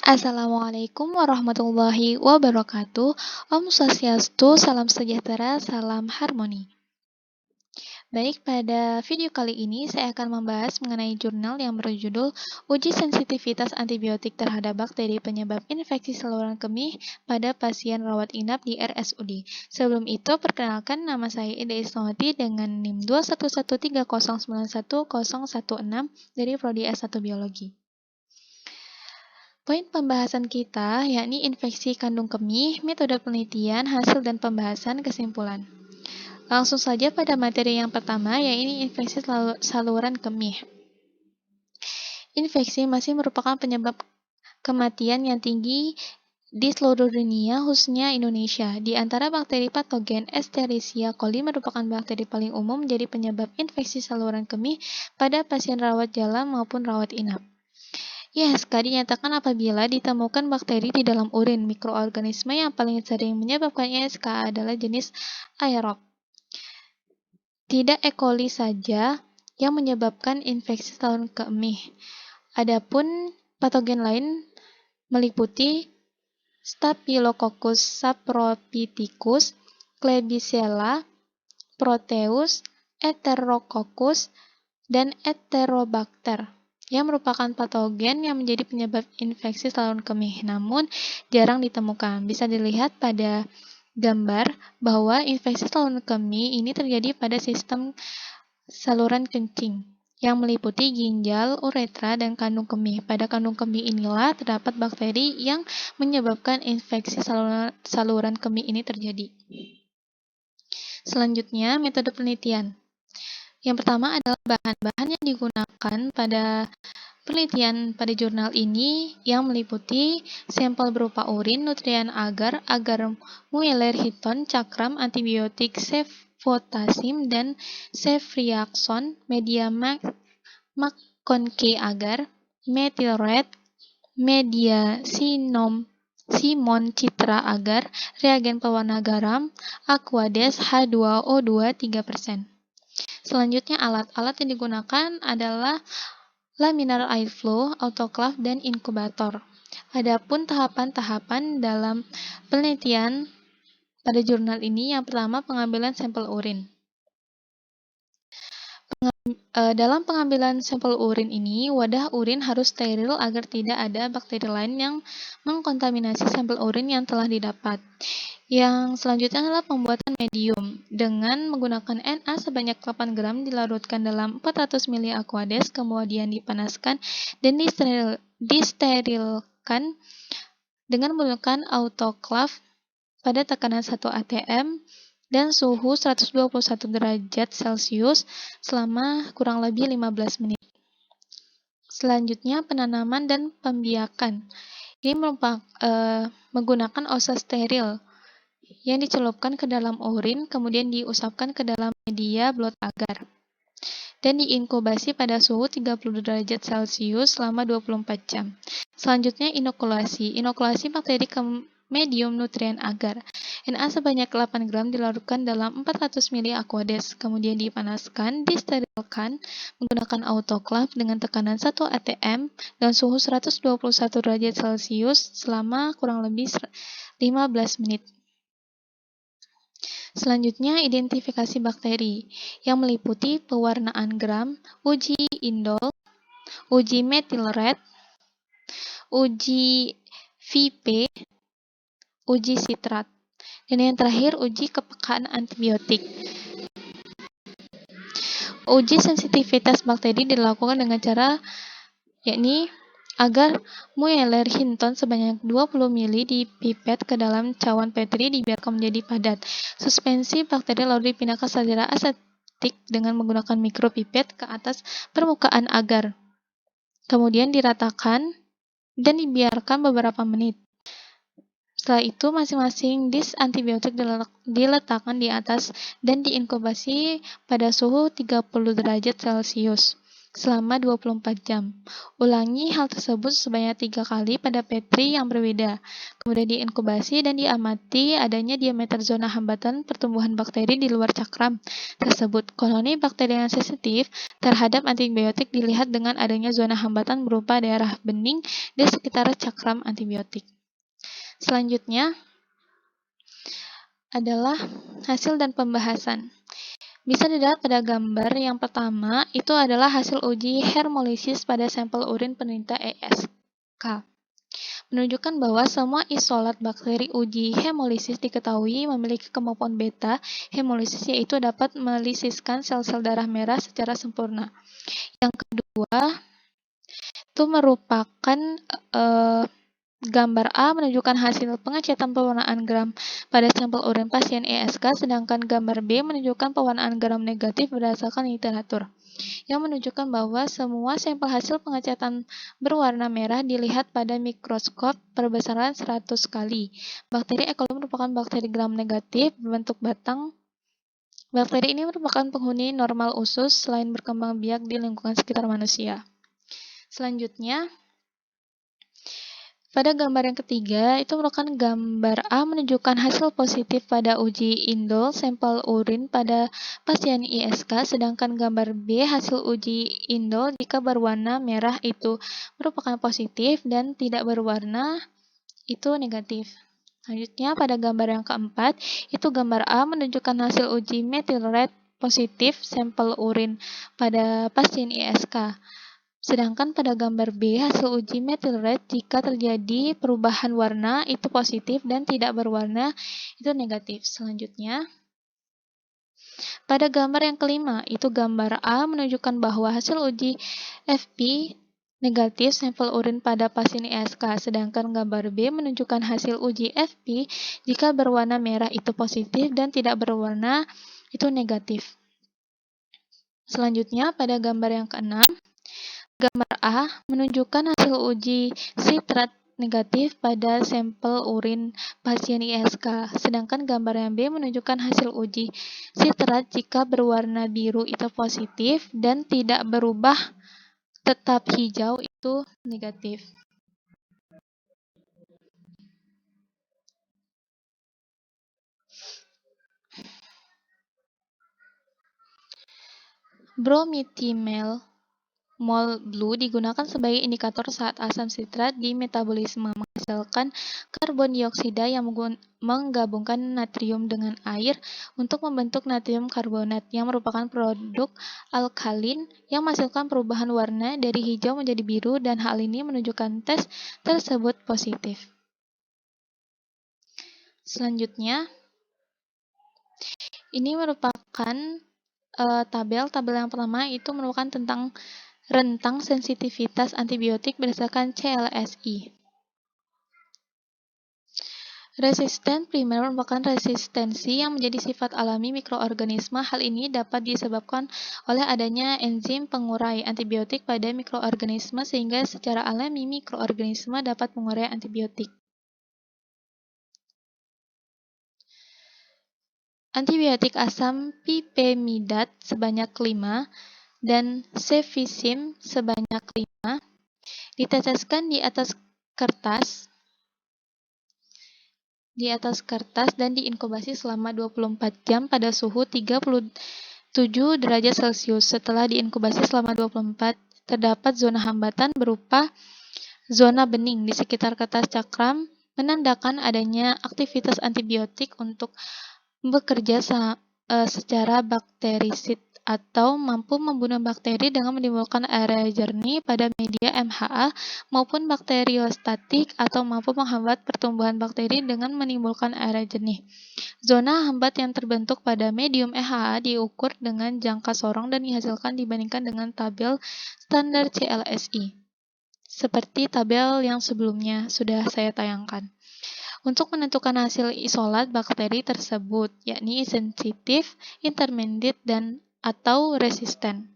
Assalamualaikum warahmatullahi wabarakatuh. Om Swastiastu, salam sejahtera, salam harmoni. Baik, pada video kali ini saya akan membahas mengenai jurnal yang berjudul Uji Sensitivitas Antibiotik Terhadap Bakteri Penyebab Infeksi Saluran Kemih pada Pasien Rawat Inap di RSUD. Sebelum itu, perkenalkan nama saya Ida Isnawati dengan NIM 21130911016 dari Prodi S1 Biologi. Poin pembahasan kita yakni infeksi kandung kemih, metode penelitian, hasil dan pembahasan kesimpulan. Langsung saja pada materi yang pertama yaitu infeksi saluran kemih. Infeksi masih merupakan penyebab kematian yang tinggi di seluruh dunia, khususnya Indonesia. Di antara bakteri patogen, Escherichia coli merupakan bakteri paling umum jadi penyebab infeksi saluran kemih pada pasien rawat jalan maupun rawat inap. IHSK dinyatakan apabila ditemukan bakteri di dalam urin. Mikroorganisme yang paling sering menyebabkan IHSK adalah jenis aerob. Tidak E. coli saja yang menyebabkan infeksi saluran kemih. Adapun patogen lain meliputi Staphylococcus saprophyticus, Klebsiella, Proteus, Enterococcus, dan Enterobacter yang merupakan patogen yang menjadi penyebab infeksi saluran kemih, namun jarang ditemukan. Bisa dilihat pada gambar bahwa infeksi saluran kemih ini terjadi pada sistem saluran kencing yang meliputi ginjal, uretra, dan kandung kemih. Pada kandung kemih inilah terdapat bakteri yang menyebabkan infeksi saluran kemih ini terjadi. Selanjutnya, metode penelitian. Yang pertama adalah bahan-bahan yang digunakan pada penelitian pada jurnal ini yang meliputi sampel berupa urin, nutrien agar, Mueller-Hinton, cakram, antibiotik, cefotaxime, dan ceftriaxone, media McConkie agar, methylrate, media Simon citra agar, reagen pewarna garam, Aquades H2O2 3%. Selanjutnya alat-alat yang digunakan adalah laminar airflow, autoclave, dan inkubator. Adapun tahapan-tahapan dalam penelitian pada jurnal ini, yang pertama pengambilan sampel urin. Dalam pengambilan sampel urin ini, wadah urin harus steril agar tidak ada bakteri lain yang mengkontaminasi sampel urin yang telah didapat. Yang selanjutnya adalah pembuatan medium. Dengan menggunakan Na sebanyak 8 gram dilarutkan dalam 400 ml Aquades, kemudian dipanaskan dan disterilkan dengan menggunakan autoclave pada tekanan 1 atm dan suhu 121 derajat Celcius selama kurang lebih 15 menit. Selanjutnya penanaman dan pembiakan. Ini menggunakan osa steril yang dicelupkan ke dalam urin, kemudian diusapkan ke dalam media blot agar, dan diinkubasi pada suhu 30 derajat Celcius selama 24 jam. Selanjutnya inokulasi. Inokulasi bakteri ke medium nutrien agar. Na sebanyak 8 gram dilarutkan dalam 400 ml Aquades, kemudian dipanaskan, disterilkan menggunakan autoclave dengan tekanan 1 atm dan suhu 121 derajat Celcius selama kurang lebih 15 menit. Selanjutnya, identifikasi bakteri yang meliputi pewarnaan gram, uji indol, uji methylrate, uji VP, uji sitrat, dan yang terakhir uji kepekaan antibiotik. Uji sensitivitas bakteri dilakukan dengan cara yakni agar Mueller-Hinton sebanyak 20 ml dipipet ke dalam cawan Petri dibiarkan menjadi padat. Suspensi bakteri lalu dipindahkan saudara asetik dengan menggunakan mikropipet ke atas permukaan agar. Kemudian diratakan dan dibiarkan beberapa menit. Setelah itu masing-masing disk antibiotik diletakkan di atas dan diinkubasi pada suhu 30 derajat Celcius. selama 24 jam. Ulangi hal tersebut sebanyak 3 kali pada petri yang berbeda. Kemudian diinkubasi dan diamati adanya diameter zona hambatan pertumbuhan bakteri di luar cakram tersebut. Koloni bakteri yang sensitif terhadap antibiotik dilihat dengan adanya zona hambatan berupa daerah bening di sekitar cakram antibiotik. Selanjutnya adalah hasil dan pembahasan. Bisa dilihat pada gambar yang pertama, itu adalah hasil uji hermolisis pada sampel urin penderita ESK. Menunjukkan bahwa semua isolat bakteri uji hemolisis diketahui memiliki kemampuan beta hemolisis, yaitu dapat melisiskan sel-sel darah merah secara sempurna. Yang kedua, itu merupakan gambar A menunjukkan hasil pengecatan pewarnaan gram pada sampel urin pasien ESK, sedangkan gambar B menunjukkan pewarnaan gram negatif berdasarkan literatur, yang menunjukkan bahwa semua sampel hasil pengecatan berwarna merah dilihat pada mikroskop perbesaran 100 kali. Bakteri E. coli merupakan bakteri gram negatif berbentuk batang. Bakteri ini merupakan penghuni normal usus selain berkembang biak di lingkungan sekitar manusia. Selanjutnya, pada gambar yang ketiga, itu merupakan gambar A menunjukkan hasil positif pada uji indol sampel urin pada pasien ISK, sedangkan gambar B hasil uji indol jika berwarna merah itu merupakan positif dan tidak berwarna itu negatif. Selanjutnya pada gambar yang keempat, itu gambar A menunjukkan hasil uji methyl red positif sampel urin pada pasien ISK. Sedangkan pada gambar B, hasil uji methyl red jika terjadi perubahan warna itu positif dan tidak berwarna itu negatif. Selanjutnya, pada gambar yang kelima, itu gambar A menunjukkan bahwa hasil uji FP negatif sampel urin pada pasien ISK, sedangkan gambar B menunjukkan hasil uji FP jika berwarna merah itu positif dan tidak berwarna itu negatif. Selanjutnya, pada gambar yang keenam, gambar A menunjukkan hasil uji sitrat negatif pada sampel urin pasien ISK, sedangkan gambar yang B menunjukkan hasil uji sitrat jika berwarna biru itu positif dan tidak berubah tetap hijau itu negatif. Bromethymel mol blue digunakan sebagai indikator saat asam sitrat di metabolisme menghasilkan karbon dioksida yang menggabungkan natrium dengan air untuk membentuk natrium karbonat yang merupakan produk alkalin yang menghasilkan perubahan warna dari hijau menjadi biru, dan hal ini menunjukkan tes tersebut positif. Selanjutnya, ini merupakan tabel yang pertama itu merupakan tentang rentang sensitivitas antibiotik berdasarkan CLSI. Resisten primer merupakan resistensi yang menjadi sifat alami mikroorganisme. Hal ini dapat disebabkan oleh adanya enzim pengurai antibiotik pada mikroorganisme, sehingga secara alami mikroorganisme dapat mengurai antibiotik. Antibiotik asam pipemidat sebanyak 5 dan cefixime sebanyak 5 diteteskan di atas kertas dan diinkubasi selama 24 jam pada suhu 37 derajat Celcius. Setelah diinkubasi selama 24, terdapat zona hambatan berupa zona bening di sekitar kertas cakram, menandakan adanya aktivitas antibiotik untuk bekerja secara bakterisid atau mampu membunuh bakteri dengan menimbulkan area jernih pada media MHA, maupun bakteriostatik atau mampu menghambat pertumbuhan bakteri dengan menimbulkan area jernih. Zona hambat yang terbentuk pada medium MHA diukur dengan jangka sorong dan dihasilkan dibandingkan dengan tabel standar CLSI, seperti tabel yang sebelumnya sudah saya tayangkan. Untuk menentukan hasil isolat bakteri tersebut, yakni sensitif, intermediate, dan atau resisten.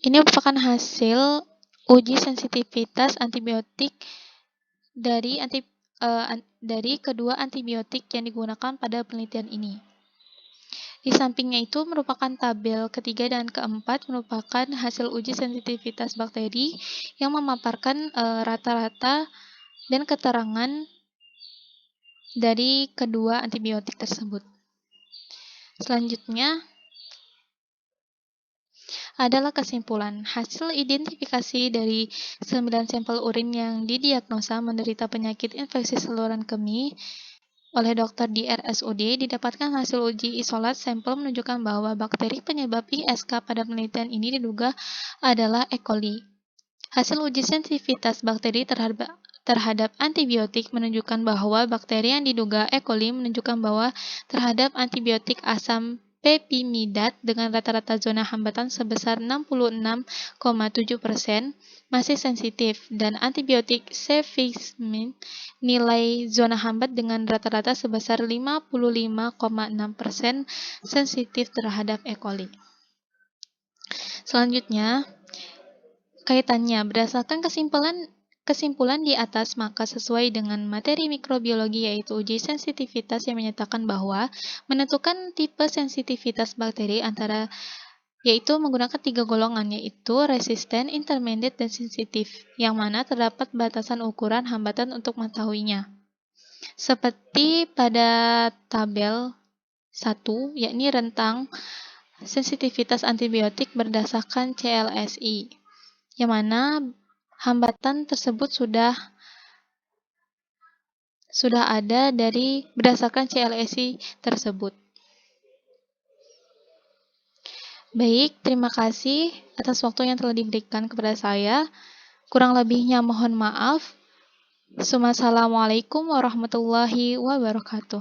Ini merupakan hasil uji sensitivitas antibiotik dari kedua antibiotik yang digunakan pada penelitian ini. Di sampingnya itu merupakan tabel ketiga dan keempat merupakan hasil uji sensitivitas bakteri yang memaparkan rata-rata dan keterangan dari kedua antibiotik tersebut. Selanjutnya adalah kesimpulan. Hasil identifikasi dari 9 sampel urin yang didiagnosa menderita penyakit infeksi saluran kemih oleh dokter di RSUD, didapatkan hasil uji isolat sampel menunjukkan bahwa bakteri penyebab ISK pada penelitian ini diduga adalah E. coli. Hasil uji sensitivitas bakteri terhadap antibiotik menunjukkan bahwa bakteri yang diduga E. coli menunjukkan bahwa terhadap antibiotik asam pepimidat dengan rata-rata zona hambatan sebesar 66,7% masih sensitif, dan antibiotik cefixime nilai zona hambat dengan rata-rata sebesar 55,6% sensitif terhadap E. coli. Selanjutnya, kaitannya berdasarkan kesimpulan di atas, maka sesuai dengan materi mikrobiologi yaitu uji sensitivitas yang menyatakan bahwa menentukan tipe sensitivitas bakteri yaitu menggunakan 3 golongan, yaitu resisten, intermediate, dan sensitif, yang mana terdapat batasan ukuran hambatan untuk mengetahuinya. Seperti pada tabel 1, yakni rentang sensitivitas antibiotik berdasarkan CLSI, yang mana hambatan tersebut sudah ada dari berdasarkan CLSI tersebut. Baik, terima kasih atas waktu yang telah diberikan kepada saya. Kurang lebihnya mohon maaf. Wassalamualaikum warahmatullahi wabarakatuh.